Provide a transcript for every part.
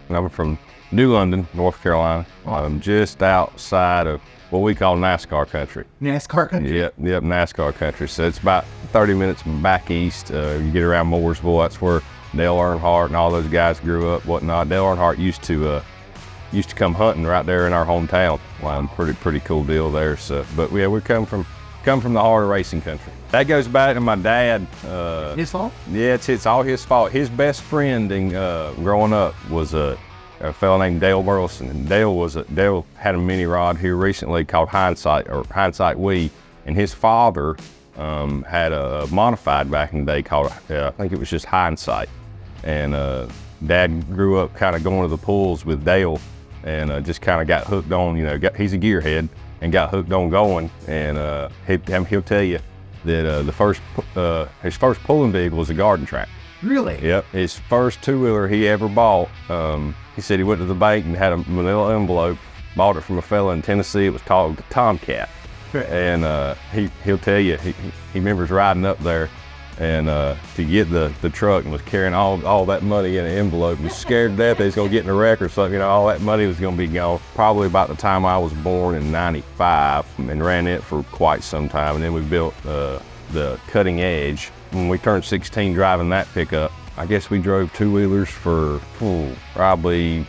I'm from New London, North Carolina. I'm just outside of what we call NASCAR country. NASCAR country? Yep, NASCAR country. So it's about 30 minutes back east. You get around Mooresville, that's where Dale Earnhardt and all those guys grew up, whatnot. Dale Earnhardt used to come hunting right there in our hometown. Pretty cool deal there. So, but yeah, we come from the heart of racing country. That goes back to my dad. His fault? Yeah, it's all his fault. His best friend growing up was a fellow named Dale Burleson. And Dale had a mini rod here recently called Hindsight Wee, and his father had a modified back in the day called I think it was just Hindsight. And Dad grew up kind of going to the pools with Dale, and just kind of got hooked on. He's a gearhead and got hooked on going. And he'll tell you that his first pulling vehicle was a garden track. Really? Yep. His first two-wheeler he ever bought. He said he went to the bank and had a manila envelope, bought it from a fella in Tennessee. It was called the Tomcat. And he'll tell you he remembers riding up there and to get the truck, and was carrying all that money in an envelope. He was scared to death that he's gonna get in a wreck or something. All that money was gonna be gone. Probably about the time I was born in '95, and ran it for quite some time. And then we built the Cutting Edge. When we turned 16 driving that pickup, I guess we drove two-wheelers for probably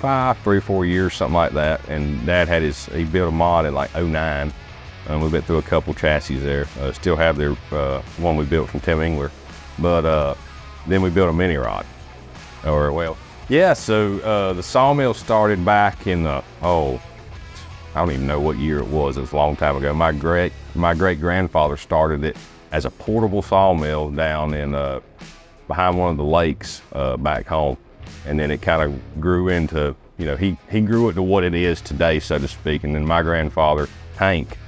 3 or 4 years, something like that. And Dad he built a mod in like '09. We went through a couple chassis there. Still have their one we built from Tim Engler. But then we built a mini rod. So the sawmill started back in I don't even know what year it was. It was a long time ago. My great grandfather started it as a portable sawmill down in behind one of the lakes back home, and then it kind of grew into he grew it to what it is today, so to speak. And then my grandfather Hank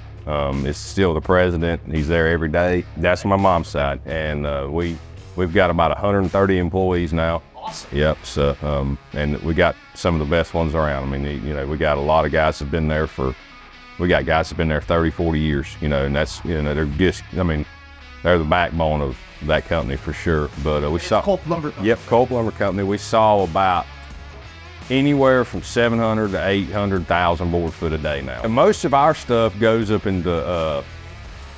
is still the president. He's there every day. That's my mom's side, and we've got about 130 employees now. Awesome. Yep. So and we got some of the best ones around. I mean, we got a lot of guys that've been there we got guys that've been there 30, 40 years. And that's they're just they're the backbone of that company for sure. But we saw Culp Lumber Company. Yep, Culp Lumber Company. We saw about anywhere from 700 to 800,000 board foot a day now. And most of our stuff goes up into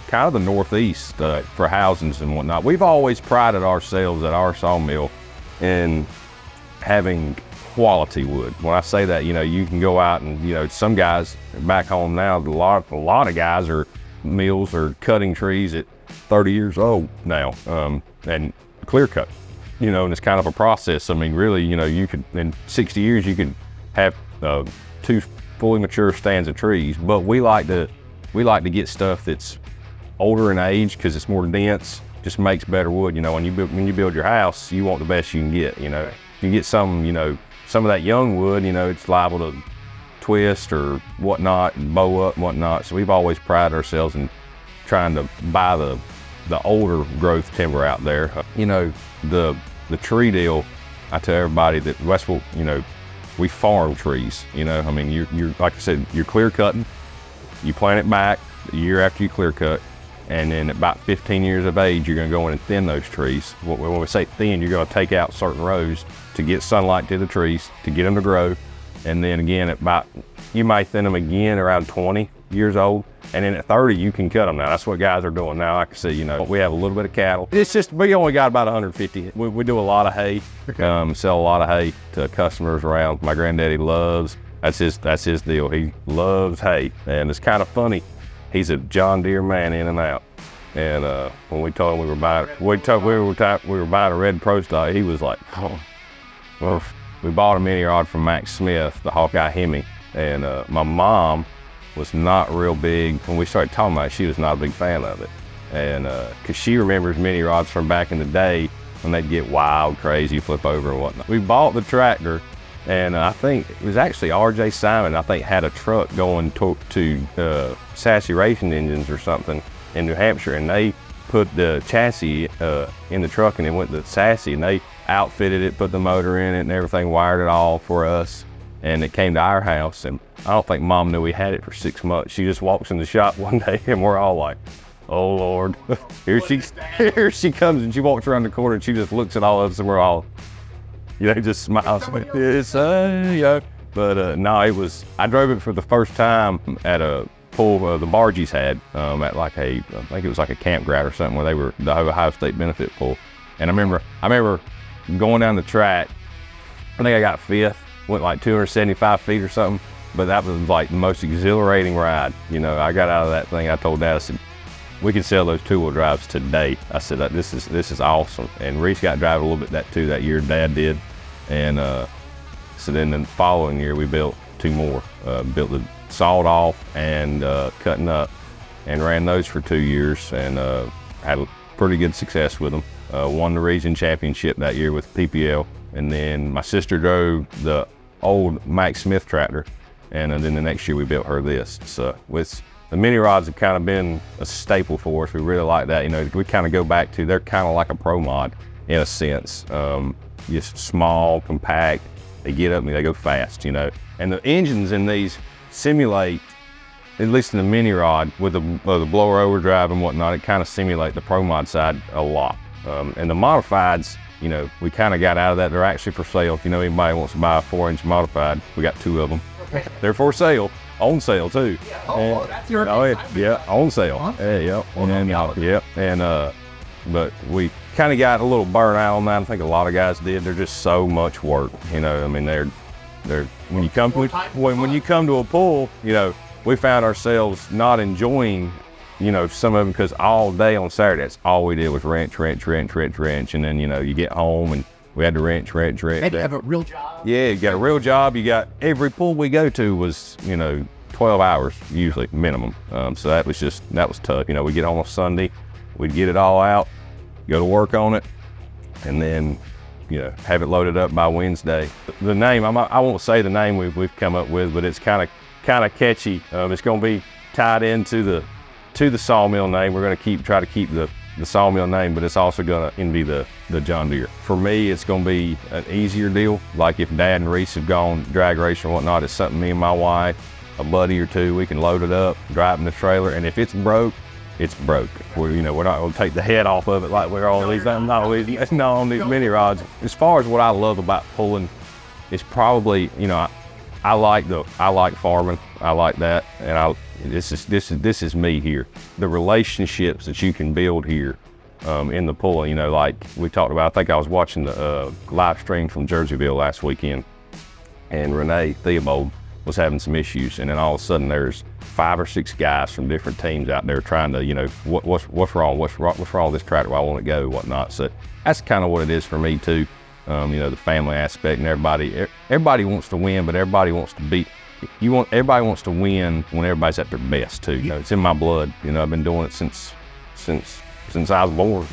kind of the northeast for housings and whatnot. We've always prided ourselves at our sawmill in having quality wood. When I say that, you can go out and some guys back home now, a lot of guys mills are cutting trees at 30 years old now, and clear cut. And it's kind of a process. I mean, really, you could, in 60 years, you could have 2 fully mature stands of trees. But we like to get stuff that's older in age because it's more dense, just makes better wood. When you build your house, you want the best you can get. You get some of that young wood, it's liable to twist or whatnot and bow up and whatnot. So we've always prided ourselves in trying to buy the older growth timber out there. The tree deal, I tell everybody that's what, we farm trees, I mean, you're like I said, you're clear cutting, you plant it back the year after you clear cut, and then at about 15 years of age, you're gonna go in and thin those trees. When we say thin, you're gonna take out certain rows to get sunlight to the trees, to get them to grow. And then again, you might thin them again around 20 years old. And then at 30, you can cut them now. That's what guys are doing now. Like I said, we have a little bit of cattle. It's just, we only got about 150. We do a lot of hay, sell a lot of hay to customers around. My granddaddy that's his deal. He loves hay. And it's kind of funny. He's a John Deere man in and out. And when we told him we were buying a red Pro Stock, he was like, oh, well, we bought a mini rod from Max Smith, the Hawkeye Hemi. And my mom was not real big. When we started talking about it, she was not a big fan of it. And because she remembers mini rods from back in the day when they'd get wild, crazy, flip over and whatnot. We bought the tractor, and I think it was actually R.J. Simon, I think, had a truck going to Sassy Racing Engines or something in New Hampshire, and they put the chassis in the truck, and it went to Sassy, and they outfitted it, put the motor in it and everything, wired it all for us. And it came to our house, and I don't think Mom knew we had it for 6 months. She just walks in the shop one day, and we're all like, oh Lord, here she comes, and she walks around the corner, and she just looks at all of us, and we're all, just smiles. It's, But no, I drove it for the first time at a pull the Bargies had at like I think it was like a campground or something where they were the Ohio State benefit pull. And I remember going down the track. I think I got fifth, went like 275 feet or something. But that was like the most exhilarating ride. I got out of that thing. I told Dad, I said, we can sell those two-wheel drives today. I said, this is awesome. And Reese got to drive a little bit that year, Dad did. And so then the following year we built two more. Built the sawed off and cutting up, and ran those for 2 years, and had a pretty good success with them. Won the region championship that year with PPL. And then my sister drove the old Mike Smith tractor. And then the next year we built her this. So the mini rods have kind of been a staple for us. We really like that. We kind of go back to, they're kind of like a pro mod in a sense. Just small, compact, they get up and they go fast, And the engines in these simulate, at least in the mini rod, with the blower overdrive and whatnot, it kind of simulate the pro mod side a lot. And the modifieds, we kind of got out of that. They're actually for sale. If anybody wants to buy a 4-inch modified, we got 2 of them. They're for sale, on sale too. Yeah. That's your yeah, on sale. But we kind of got a little burnt out on that. I think a lot of guys did. They're just so much work. They're when you come to a pull, we found ourselves not enjoying, some of them, because all day on Saturday, that's all we did was wrench. And then, you get home and we had to wrench. And you have a real job. Yeah, you got a real job. You got every pull we go to was, 12 hours usually minimum. So that was tough. We get home on Sunday, we'd get it all out, go to work on it, and then, have it loaded up by Wednesday. The name, I won't say the name we've come up with, but it's kind of catchy. It's going to be tied into the sawmill name. We're going to try to keep the sawmill name, but it's also going to envy the John Deere. For me, it's going to be an easier deal. Like if Dad and Reese have gone drag racing or whatnot, it's something me and my wife, a buddy or two, we can load it up, drive in the trailer, and if it's broke, it's broke. We're not going to take the head off of it like we're on these. No, on these mini rods. As far as what I love about pulling, it's probably, I like farming. I like that, and this is me here. The relationships that you can build here in the pulling, like we talked about. I think I was watching the live stream from Jerseyville last weekend, and Renee Theobald was having some issues, and then all of a sudden there's 5 or 6 guys from different teams out there trying to, what's wrong with this tractor? Why won't it go? Whatnot. So that's kind of what it is for me too. The family aspect, and everybody wants to win, but everybody wants to beat. Everybody wants to win when everybody's at their best too. It's in my blood. I've been doing it since I was born.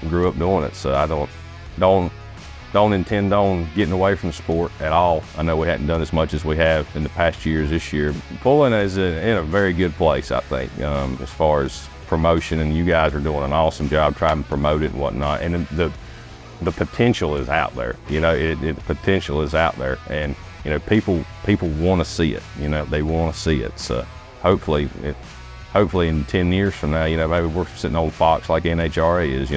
Grew up doing it, so I don't intend on getting away from the sport at all. I know we hadn't done as much as we have in the past years. This year, pulling is in a very good place, I think, as far as promotion, and you guys are doing an awesome job trying to promote it and whatnot. And the potential is out there. The potential is out there, and people want to see it. They want to see it. So hopefully in 10 years from now, maybe we're sitting on Fox like NHRA is.